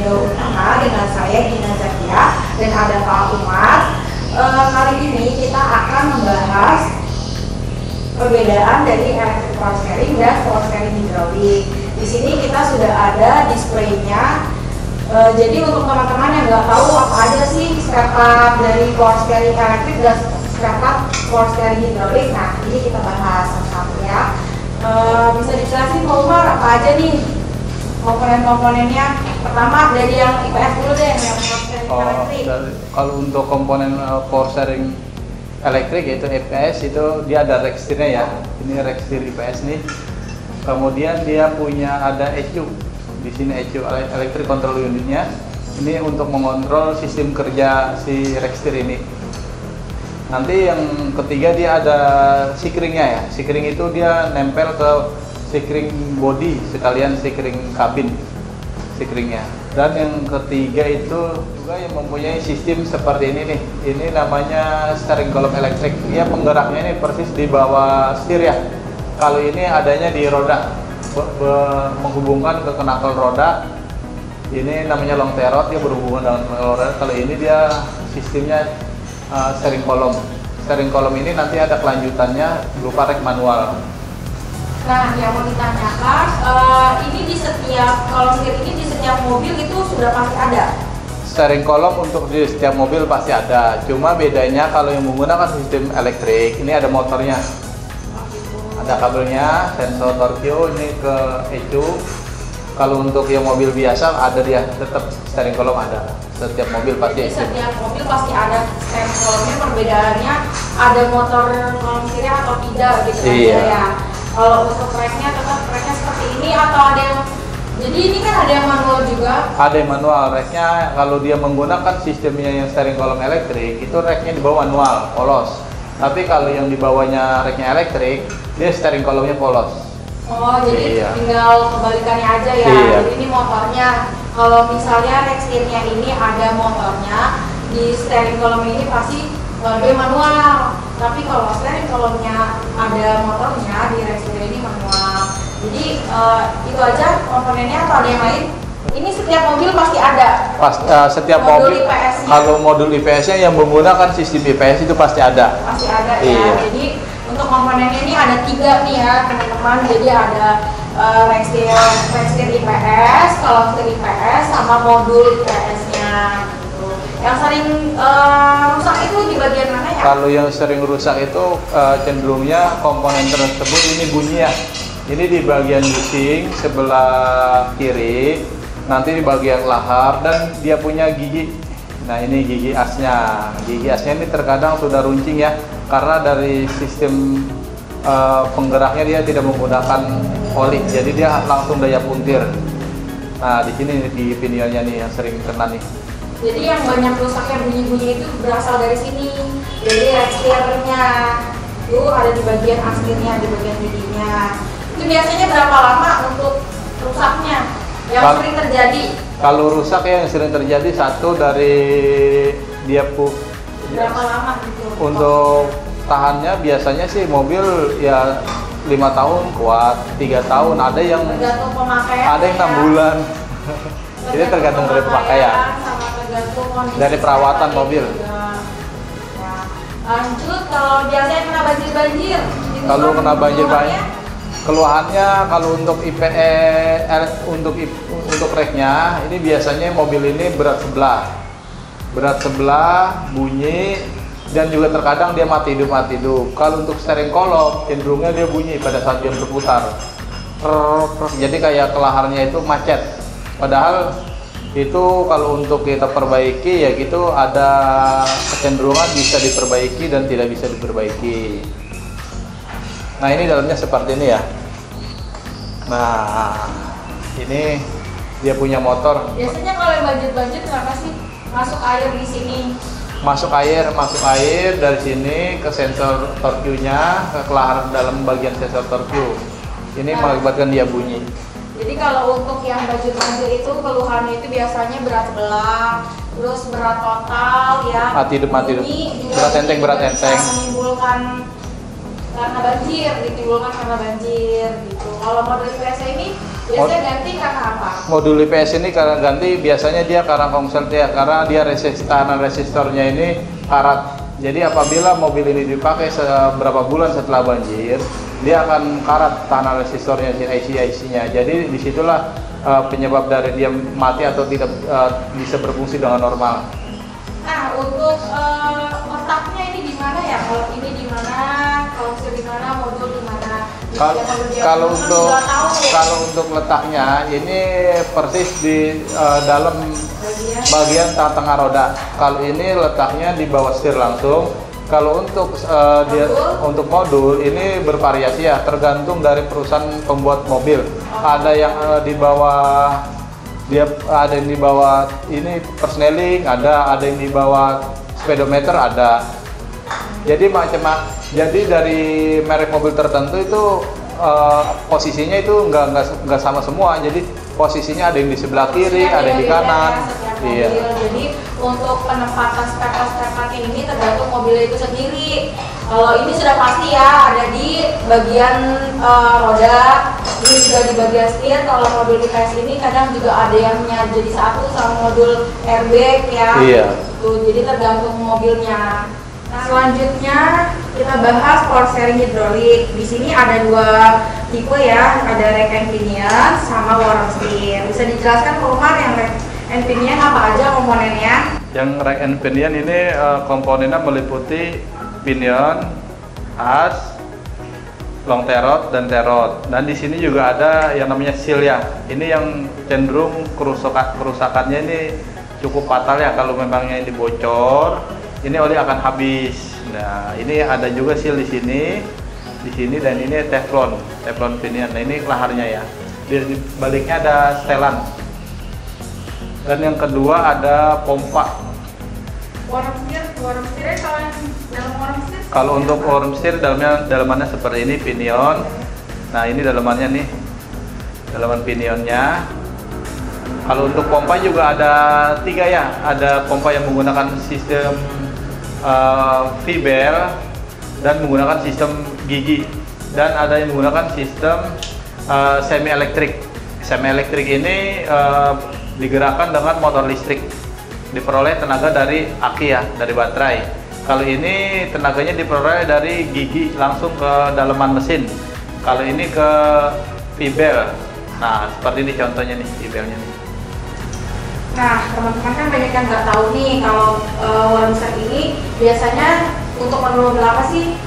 video utama dengan saya Gina Zakia dan ada Pak Umar. Kali ini kita akan membahas perbedaan dari electric power steering dan power steering hidrolik. Di sini kita sudah ada displaynya. Jadi untuk teman-teman yang nggak tahu apa aja sih spare part dari power steering elektrik dan spare part power steering hidrolik, nah ini kita bahas satu-satu ya. Bisa dijelasin Pak Umar apa aja nih komponen-komponennya? Pertama dari yang IPS dulu deh, yang power steering elektrik. Kalau untuk komponen power steering elektrik yaitu IPS itu dia ada rack steer-nya ya. Ini rack steer IPS nih. Kemudian dia punya ada ECU. Di sini ECU, electric control unitnya. Ini untuk mengontrol sistem kerja si rack steer ini. Nanti yang ketiga dia ada sikringnya ya. Sikring itu dia nempel ke sikring body sekalian sikring kabin sikringnya. Dan yang ketiga itu juga yang mempunyai sistem seperti ini nih. Ini namanya steering column elektrik. Dia penggeraknya ini persis di bawah setir ya. Kalau ini adanya di roda, menghubungkan ke knuckle roda. Ini namanya long tail rod, dia berhubungan dengan roda. Kalau ini dia sistemnya steering column. Steering column ini nanti ada kelanjutannya berupa rek manual. Nah, yang mau ditanyakan, ini di setiap column steer ini di setiap mobil itu sudah pasti ada. Steering column untuk di setiap mobil pasti ada. Cuma bedanya kalau yang menggunakan sistem elektrik, ini ada motornya. Ada kabelnya, sensor torque ini ke ECU. Kalau untuk yang mobil biasa ada dia, tetap steering column ada. Setiap mobil pasti. Jadi setiap mobil pasti ada steering column-nya, perbedaannya ada motor column steer atau tidak gitu iya. Ya. Kalau untuk tracknya tetap tracknya seperti ini atau ada yang, jadi ini kan ada yang manual juga? Ada yang manual, racknya kalau dia menggunakan sistemnya yang steering column elektrik itu racknya di bawah manual, polos. Tapi kalau yang di bawahnya racknya elektrik, dia steering column-nya polos. Oh, jadi iya. Tinggal kebalikannya aja ya. Iya. Jadi ini motornya. Kalau misalnya rack steer-nya ini ada motornya, di steering column ini pasti dia manual. Tapi kalau steering column-nya ada motornya, di rack steer ini manual. Jadi itu aja komponennya atau ada yang lain? Ini setiap mobil pasti ada. Setiap modul mobil. IPS-nya. Kalau modul IPS-nya yang menggunakan sistem IPS itu pasti ada. Pasti ada iya. Ya. Jadi untuk komponennya ini ada 3 nih ya teman-teman. Jadi ada rack steer IPS, column steer IPS, sama modul IPS-nya gitu. Yang sering rusak itu di bagian mana ya? Kalau yang sering rusak itu cenderungnya komponen tersebut ini bunyi ya. Ini di bagian bushing sebelah kiri, nanti di bagian lahar, dan dia punya gigi. Nah ini gigi asnya. Gigi asnya ini terkadang sudah runcing ya, karena dari sistem penggeraknya dia tidak menggunakan oli, jadi dia langsung daya puntir. Nah di sini di pinionnya nih yang sering kena nih. Jadi yang banyak rusaknya bunyi-bunyi itu berasal dari sini. Jadi rack steer-nya itu ada di bagian astirnya, di bagian giginya. Itu biasanya berapa lama untuk rusaknya yang sering terjadi? Kalau rusak ya yang sering terjadi satu dari dia berapa lama gitu? Untuk tahannya biasanya sih mobil ya 5 tahun kuat, 3 tahun, ada yang tergantung pemakaian, ada yang 6 bulan. Jadi tergantung dari pemakaian, sama tergantung kondisi dari perawatan mobil. Nah, lanjut, kalau biasanya kena banjir-banjir, Kalau kena banjir-banjir, keluhannya kalau untuk untuk racknya ini biasanya mobil ini berat sebelah, bunyi, dan juga terkadang dia mati hidup. Kalau untuk steering column cenderungnya dia bunyi pada saat dia berputar. Jadi kayak kelaharnya itu macet. Padahal itu kalau untuk kita perbaiki ya gitu ada kecenderungan bisa diperbaiki dan tidak bisa diperbaiki. Nah ini dalamnya seperti ini ya. Nah ini dia punya motor. Biasanya kalau yang banjir kenapa sih masuk air di sini? Masuk air dari sini ke sensor torque-nya, ke kelahar dalam bagian sensor torque. Ini mengakibatkan dia bunyi. Jadi kalau untuk yang banjir itu keluhannya itu biasanya berat sebelah, terus berat total ya. Mati hidup. Berat enteng. Menimbulkan karena banjir gitu. Kalau model IPS ini Biasanya ganti karena apa? Modul IPS ini karena ganti biasanya dia karena konsleting, karena dia tahanan resistornya ini karat. Jadi apabila mobil ini dipakai beberapa bulan setelah banjir, dia akan karat tahanan resistornya, IC-nya. Jadi disitulah penyebab dari dia mati atau tidak bisa berfungsi dengan normal. Nah, untuk letaknya ini di mana ya? Kalau ini di mana, konsol di mana, modul di mana? Kalau untuk letaknya ini persis di dalam bagian tengah roda. Kalau ini letaknya di bawah setir langsung. Kalau untuk untuk modul ini bervariasi ya, tergantung dari perusahaan pembuat mobil. Ada yang di bawah ada yang di bawah ini persneling, ada yang di bawah speedometer ada. Jadi dari merek mobil tertentu itu posisinya itu nggak sama semua. Jadi posisinya ada yang di sebelah kiri, ada yang di kanan. Iya. Jadi untuk penempatan spare-part ini tergantung mobilnya itu sendiri. Kalau ini sudah pasti ya ada di bagian roda, ini juga di bagian setir. Kalau mobil IPS ini kadang juga ada yang jadi satu sama modul airbag ya. Iya. Tuh, jadi tergantung mobilnya. Nah, selanjutnya kita bahas power steering hidrolik. Di sini ada dua tipe ya, ada rack and pinion sama worm steer. Bisa dijelaskan Pak Umar yang rack and pinion apa aja komponennya? Yang rack and pinion ini komponennya meliputi pinion, as, long terot dan terot. Dan di sini juga ada yang namanya seal ya. Ini yang cenderung kerusakannya ini cukup fatal ya kalau memangnya ini bocor. Ini oli akan habis. Nah, ini ada juga seal di sini dan ini teflon pinion. Nah, ini laharnya ya. Di baliknya ada setelan. Dan yang kedua ada pompa. Worm steer kalau yang dalam worm steer. Kalau untuk worm steer dalamannya seperti ini pinion. Nah, ini dalamannya nih. Dalaman pinionnya. Kalau untuk pompa juga ada 3 ya. Ada pompa yang menggunakan sistem V-bel dan menggunakan sistem gigi, dan ada yang menggunakan sistem semi elektrik. Semi elektrik ini digerakkan dengan motor listrik, diperoleh tenaga dari aki ya, dari baterai. Kalau ini tenaganya diperoleh dari gigi langsung ke dalaman mesin. Kalau ini ke V-bel. Nah, seperti ini contohnya nih V-belnya nih. Nah, teman-teman kan banyak yang nggak tahu nih kalau worm steer ini biasanya untuk model apa sih?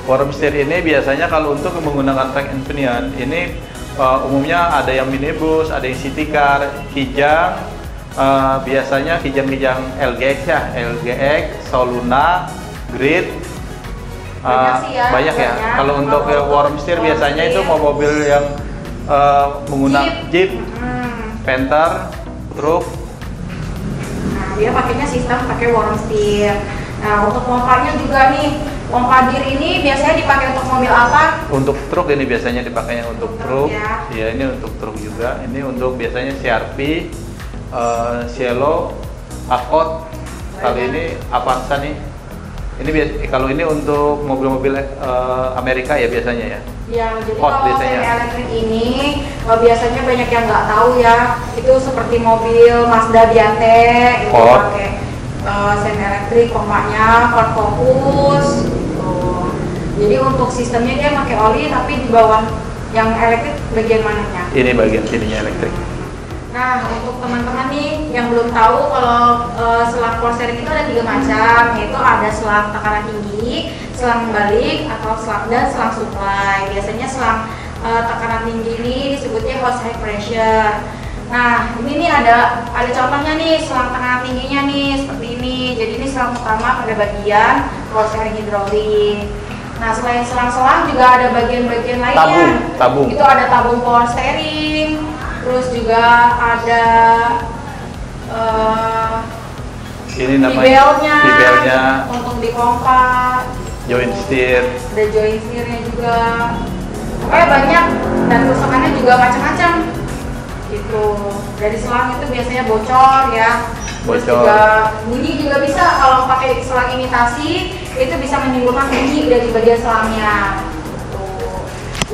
Worm steer ini biasanya kalau untuk menggunakan rack and pinion ini umumnya ada yang minibus, ada yang city car, kijang, biasanya kijang-kijang LGX ya, LGX, Soluna, Grid. Banyak ya. Kalau untuk worm steer biasanya itu mau mobil yang menggunakan Jeep, Panther, truk. Nah, dia pakainya sistem pakai worm steer. Nah, untuk pompanya juga nih, pompa dir ini biasanya dipakai untuk mobil apa? Untuk truk ini biasanya dipakainya untuk truk. Ya, ini untuk truk juga. Ini untuk biasanya CRV, Cielo, Accord. Kali ini Avanza nih. Ini kalau ini untuk mobil-mobil Amerika ya biasanya ya. Ya, jadi kalau semi elektrik ini biasanya banyak yang nggak tahu ya, itu seperti mobil Mazda Biante itu pakai semi elektrik, pompanya Ford Focus. Jadi untuk sistemnya dia pakai oli, tapi di bawah yang elektrik bagian mananya? Ini bagian sininya elektrik. Nah, untuk teman-teman nih yang belum tahu kalau selang power steering itu ada 3 macam, yaitu ada selang tekanan tinggi, selang balik, atau selang supply. Biasanya selang tekanan tinggi ini disebutnya hose high pressure. Nah, ini nih ada contohnya nih selang tekanan tingginya nih seperti ini. Jadi ini selang utama pada bagian power steering hidrolik. Nah, selain selang-selang juga ada bagian-bagian lainnya. Tabung. Itu ada tabung power steering. Terus juga ada ini namanya V-belnya untuk di pompa, joint steer, ada joint steernya juga. Pokoknya banyak dan kerusakannya juga macam-macam gitu. Dari selang itu biasanya bocor ya. Terus juga bunyi juga bisa kalau pakai selang imitasi itu bisa menimbulkan bunyi dari bagian selangnya.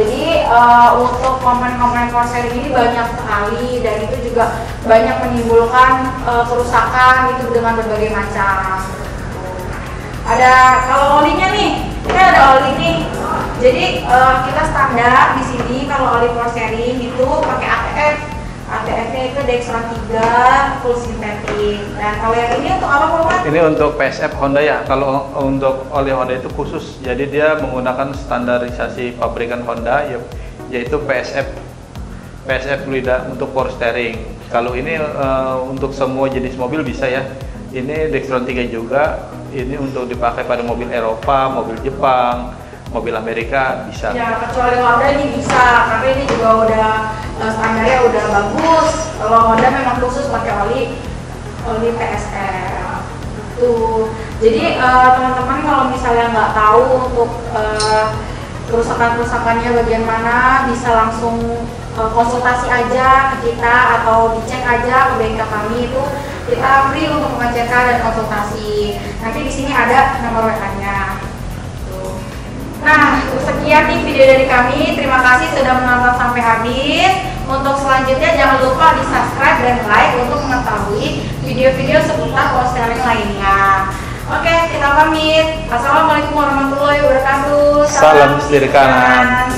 Jadi untuk komponen-komponen power steering ini banyak sekali dan itu juga banyak menimbulkan kerusakan itu dengan berbagai macam. Ada kalau olinya nih, kita ada oli nih. Jadi kita standar di sini kalau oli power steering itu pakai ATF. ATF-nya itu Dexron 3 full sintetik. Dan kalau yang ini untuk apa, Pak? Ini untuk PSF Honda ya. Kalau untuk oli Honda itu khusus, jadi dia menggunakan standarisasi pabrikan Honda, yaitu PSF Fluida untuk power steering. Kalau ini untuk semua jenis mobil bisa ya. Ini Dexron 3 juga. Ini untuk dipakai pada mobil Eropa, mobil Jepang, mobil Amerika bisa. Ya, kecuali Honda ini bisa, karena ini juga udah standarnya udah bagus. Kalau Honda memang khusus pakai oli PSF. Tuh. Jadi teman-teman kalau misalnya nggak tahu untuk kerusakan-kerusakannya bagian mana, bisa langsung konsultasi aja ke kita atau dicek aja ke bengkel kami, itu kita free untuk pengecekan dan konsultasi. Nanti di sini ada nomor WA-nya. Nah, sekian nih video dari kami. Terima kasih sudah menonton sampai habis. Untuk selanjutnya jangan lupa di subscribe dan like untuk mengetahui video-video seputar power steering lainnya. Oke, kita pamit. Assalamualaikum warahmatullahi wabarakatuh. Salam setir kanan.